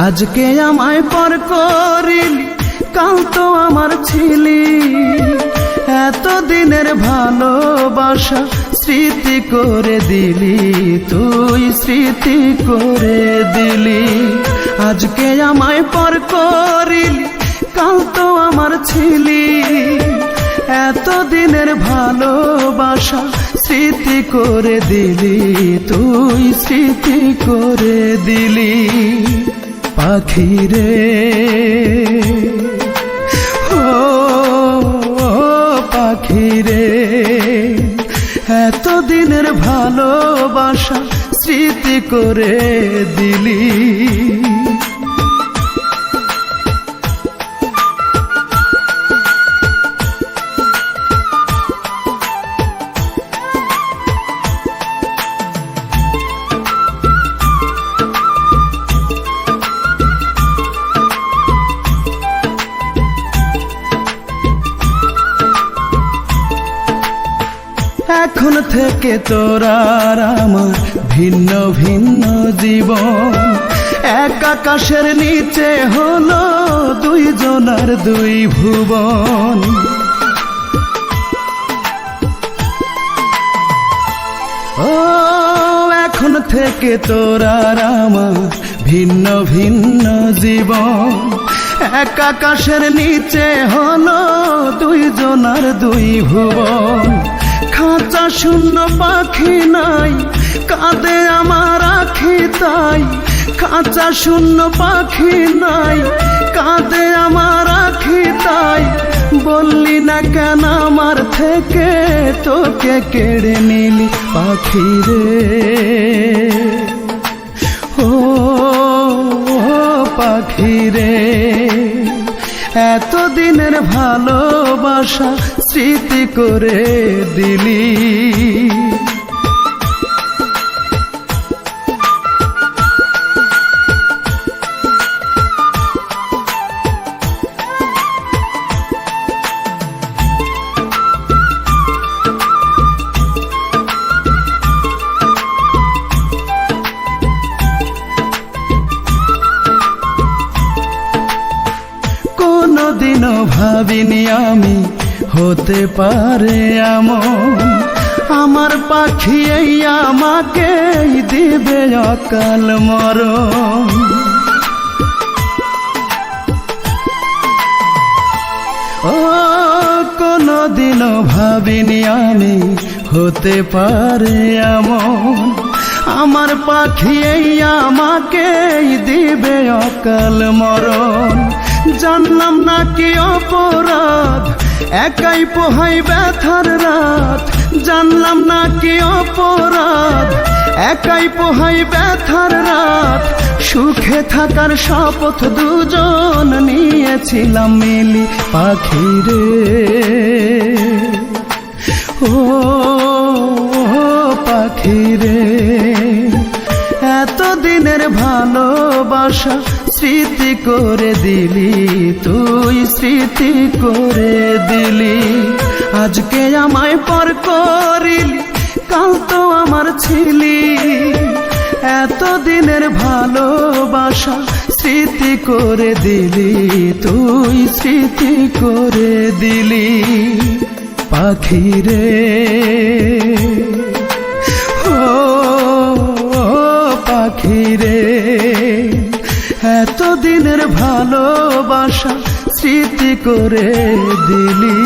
আজকে আমায় পর করিলি, কাল তো আমার ছিলি। এতদিনের ভালোবাসা স্মৃতি করে দিলি, তুই স্মৃতি করে দিলি। আজকে আমায় পর করিলি, কাল তো আমার ছিলি। এতদিনের ভালোবাসা স্মৃতি করে দিলি, তুই স্মৃতি করে দিলি। পাখি রে ও পাখি রে, এতদিনের ভালোবাসা স্মৃতি করে দিলি। এখন থেকে তোর আর আমার ভিন্ন ভিন্ন জীবন। এক আকাশের নিচে হলো দুইজনার দুই ভুবন। ও এখন থেকে তোর আর আমার ভিন্ন ভিন্ন জীবন। এক আকাশের নিচে হলো দুইজনার দুই ভুবন। খাঁচা শূন্য পাখি নাই, কাঁদে আমার আখি তাই। খাঁচা শূন্য পাখি নাই, কাঁদে আমার আখি তাই। বললি না কেন আমার থেকে, তোকে কেড়ে নিলি পাখি রে। ও পাখি রে, এতদিনের ভালোবাসা স্মৃতি করে দিলি। কোনদিনও ভাবিনি আমি হতে পারে এমন। আমার পাখি এই আমাকে দিবে অকাল মরণ। ও কোনদিনও ভাবিনি আমি হতে পারে এমন। আমার পাখি এই আমাকে দিবে অকাল মরণ। জানলাম না কি অপরাধ, একাই পোহাই ব্যথার রাত। জানলাম না কি অপরাধ, একাই পোহাই ব্যথার রাত। সুখে থাকার শপথ দুজন নিয়েছিলাম মিলি পাখি রে। ও পাখি রে, এতদিনের ভালোবাসা স্মৃতি করে দিলি, তুই স্মৃতি করে দিলি। আজকে আমায় পর করিলি, কাল তো আমার ছিলি। এতদিনের ভালোবাসা স্মৃতি করে দিলি, তুই স্মৃতি করে দিলি। পাখি রে ও পাখি রে, এতদিনের ভালোবাসা স্মৃতি করে দিলি।